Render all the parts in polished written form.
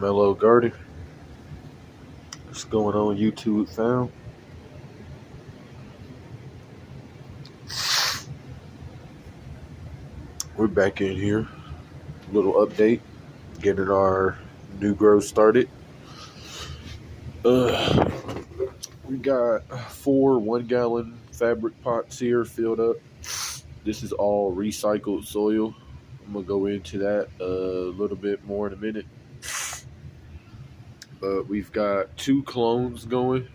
Mellow Garden. What's going on, YouTube fam? We're back in here. Little update, getting our new growth started. Uh, we got 4 1-gallon fabric pots here filled up. This is all recycled soil. I'm gonna go into that a little bit more in a minute. We've got 2 clones going.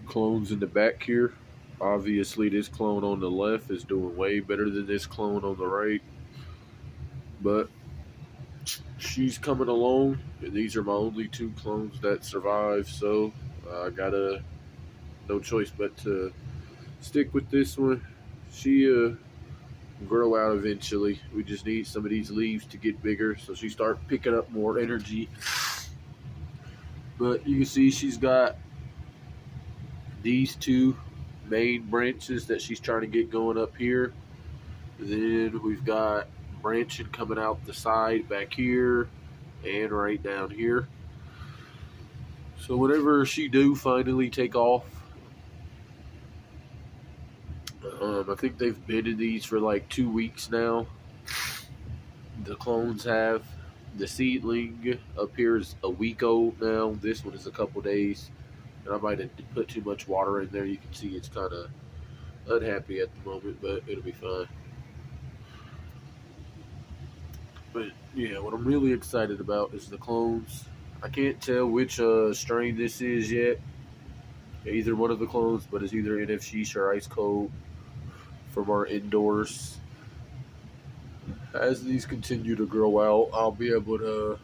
Clones in the back here. Obviously, this clone on the left is doing way better than this clone on the right. But she's coming along, and these are my only 2 clones that survive, so I gotta no choice but to stick with this one. She grow out eventually. We just need some of these leaves to get bigger so she start picking up more energy. But you can see she's got these 2 main branches that she's trying to get going up here. Then we've got branching coming out the side back here and right down here. So whenever she do finally take off, I think they've been in these for like 2 weeks now. The clones have. The seedling up here is a week old now. This one is a couple days. And I might have put too much water in there. You can see it's kind of unhappy at the moment, but it'll be fine. But yeah, what I'm really excited about is the clones. I can't tell which strain this is yet. Either one of the clones, but it's either NF Sheesh or Ice Cold from our indoors. As these continue to grow out, I'll be able to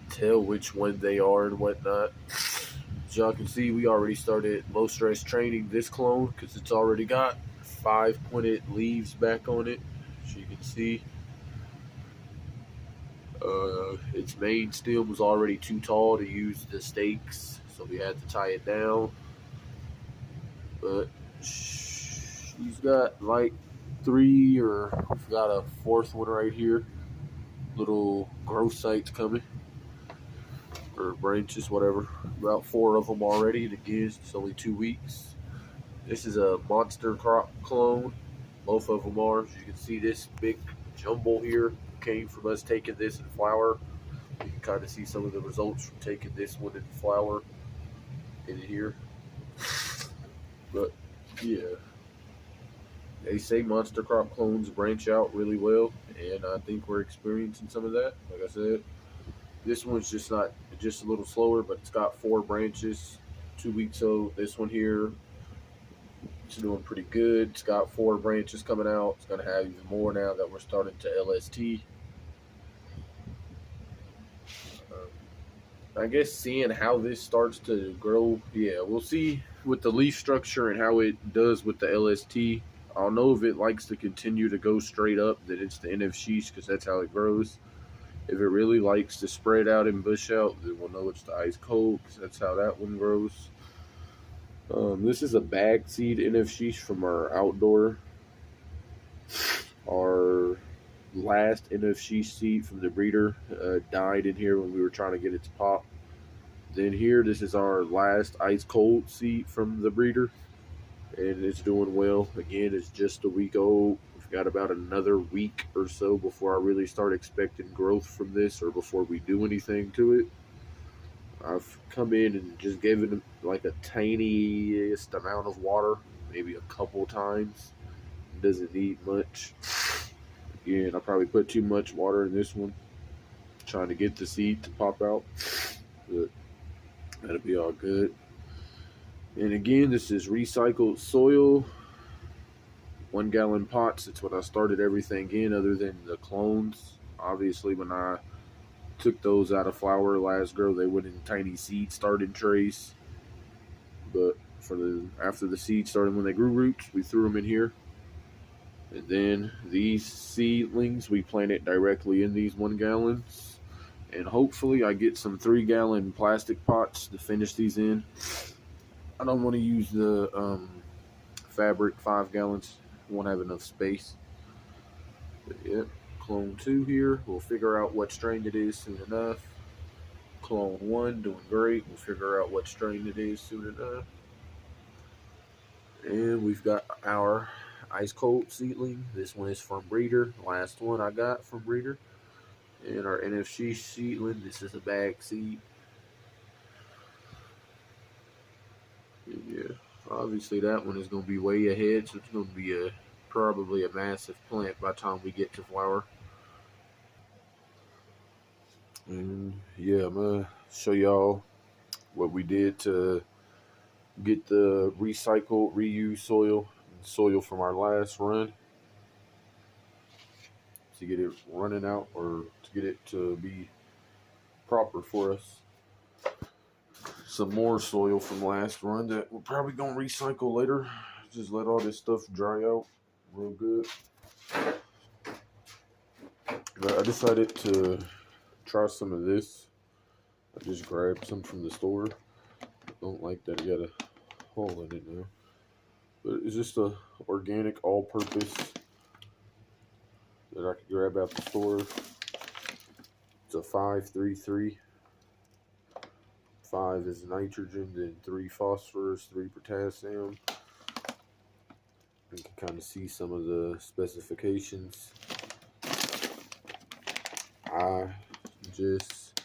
tell which one they are and whatnot. As y'all can see, we already started low stress training this clone because it's already got 5 pointed leaves back on it. As you can see, its main stem was already too tall to use the stakes, so we had to tie it down. But she's got like 3, or we've got a 4th one right here. Little growth sites coming, or branches, whatever. About 4 of them already, and again, it's only 2 weeks. This is a monster crop clone. Both of them are. As you can see, this big jumble here came from us taking this in flower. You can kind of see some of the results from taking this one in flower in here. But yeah, they say monster crop clones branch out really well, and I think we're experiencing some of that. Like I said, this one's just a little slower, but it's got 4 branches, 2 weeks old. This one here, it's doing pretty good. It's got 4 branches coming out. It's gonna have even more now that we're starting to LST. I guess seeing how this starts to grow, yeah, we'll see with the leaf structure and how it does with the LST. I don't know if it likes to continue to go straight up, that it's the NF Sheesh, because that's how it grows. If it really likes to spread out and bush out, then we'll know it's the Ice Cold, because that's how that one grows. This is a bag seed NF Sheesh from our outdoor. Our last NF Sheesh seed from the breeder died in here when we were trying to get it to pop. Then here, this is our last Ice Cold seed from the breeder, and it's doing well. Again, it's just a week old. We've got about another week or so before I really start expecting growth from this, or before we do anything to it. I've come in and just given it like a tiniest amount of water, maybe a couple times. It doesn't need much. Again, I probably put too much water in this one, trying to get the seed to pop out, but that'll be all good. And again, this is recycled soil, 1-gallon pots. It's what I started everything in, other than the clones. Obviously, when I took those out of flower last grow, they went in tiny seed starting trays. But after the seed started, when they grew roots, we threw them in here. And then these seedlings we planted directly in these 1-gallons. And hopefully I get some 3-gallon plastic pots to finish these in. I don't want to use the fabric 5 gallons. I won't have enough space. But yeah, clone 2 here. We'll figure out what strain it is soon enough. Clone 1 doing great. We'll figure out what strain it is soon enough. And we've got our ice cold seedling. This one is from breeder. Last one I got from breeder. And our NFC seedling. This is a bag seed. And yeah, obviously that one is going to be way ahead, so it's going to be probably a massive plant by the time we get to flower. And yeah, I'm gonna show y'all what we did to get the recycled, reused soil from our last run, to get it running out, or to get it to be proper for us. Some more soil from last run that we're probably gonna recycle later. Just let all this stuff dry out real good. But I decided to try some of this. I just grabbed some from the store. I don't like that it got a hole in it now. But it's just a organic all-purpose that I could grab out the store. It's a 5-3-3. 5 is nitrogen, then 3 phosphorus, 3 potassium. You can kind of see some of the specifications. I just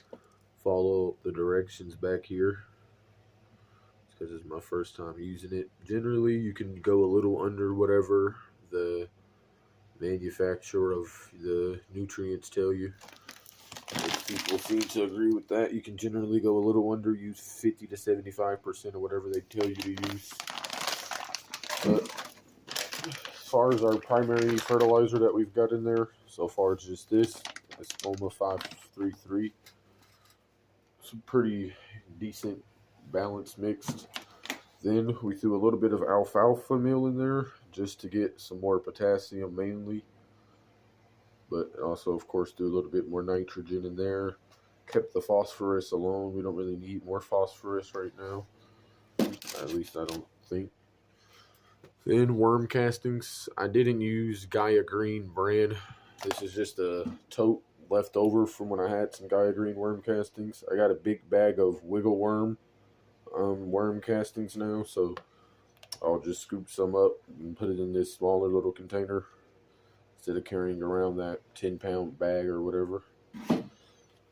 follow the directions back here because it's my first time using it. Generally, you can go a little under whatever the manufacturer of the nutrients tell you. If people seem to agree with that, you can generally go a little under, use 50 to 75% of whatever they tell you to use. But as far as our primary fertilizer that we've got in there, so far it's just this Espoma 5-3-3. It's a pretty decent balance mixed. Then we threw a little bit of alfalfa meal in there just to get some more potassium mainly. But also, of course, do a little bit more nitrogen in there. Kept the phosphorus alone. We don't really need more phosphorus right now. At least I don't think. Then worm castings. I didn't use Gaia Green brand. This is just a tote left over from when I had some Gaia Green worm castings. I got a big bag of Wiggle Worm worm castings now, so I'll just scoop some up and put it in this smaller little container instead of carrying around that 10-pound bag or whatever.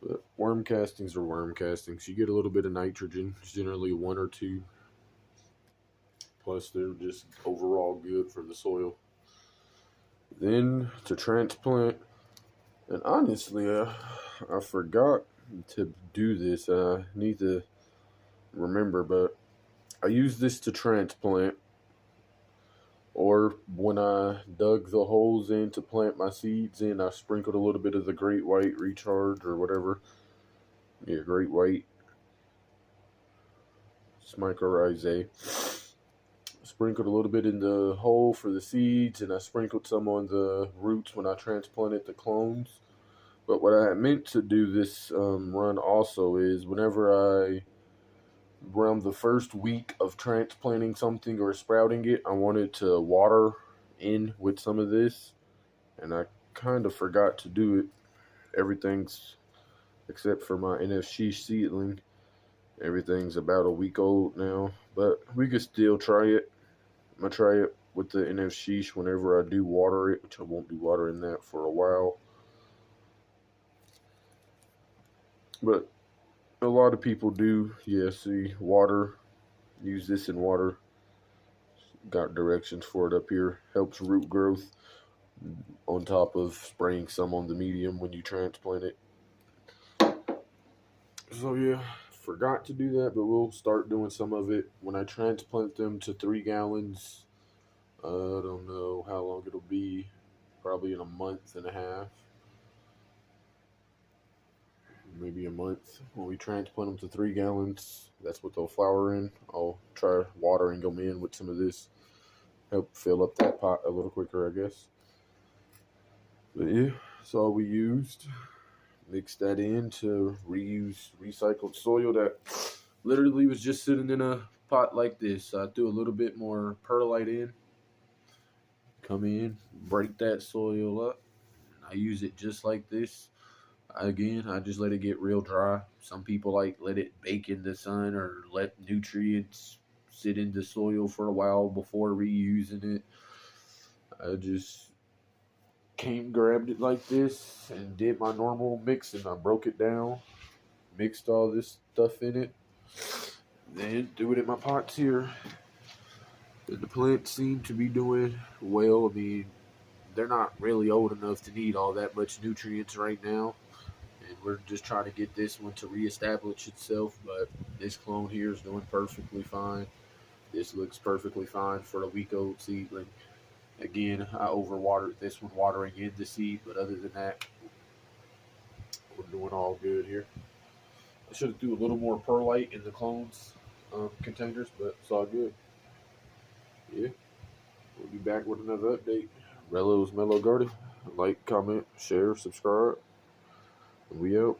But worm castings are worm castings. You get a little bit of nitrogen, generally 1 or 2. Plus, they're just overall good for the soil. Then to transplant, and honestly, I forgot to do this. I need to remember, but I use this to transplant, or when I dug the holes in to plant my seeds in, I sprinkled a little bit of the Great White Recharge or whatever. Yeah, Great White. It's mycorrhizae. Sprinkled a little bit in the hole for the seeds, and I sprinkled some on the roots when I transplanted the clones. But what I meant to do this run also is whenever around the first week of transplanting something or sprouting it, I wanted to water in with some of this, and I kind of forgot to do it. Everything's, except for my NFC seedling, everything's about a week old now, but we could still try it. I'm going to try it with the NFC whenever I do water it, which I won't be watering that for a while. But a lot of people do, see, water. Use this in water. Got directions for it up here. Helps root growth on top of spraying some on the medium when you transplant it. So yeah, forgot to do that, but we'll start doing some of it when I transplant them to 3 gallons. I don't know how long it'll be. Probably in a month and a half. Maybe a month. When we transplant them to 3 gallons, that's what they'll flower in. I'll try watering them in with some of this. Help fill up that pot a little quicker, I guess. But yeah, that's all we used. Mix that in to reuse recycled soil that literally was just sitting in a pot like this. I threw a little bit more perlite in. Come in, break that soil up. I use it just like this. Again, I just let it get real dry. Some people like let it bake in the sun or let nutrients sit in the soil for a while before reusing it. I just came, grabbed it like this, and did my normal mix, and I broke it down, mixed all this stuff in it, then threw it in my pots here. And the plants seem to be doing well. I mean, they're not really old enough to need all that much nutrients right now. And we're just trying to get this one to reestablish itself. But this clone here is doing perfectly fine. This looks perfectly fine for a week old seedling. Again, I overwatered this one watering in the seed, but other than that, we're doing all good here. I should have threw a little more perlite in the clones containers, but it's all good. Yeah, we'll be back with another update. Rello's Mellow Garden. Like, comment, share, subscribe. And we out.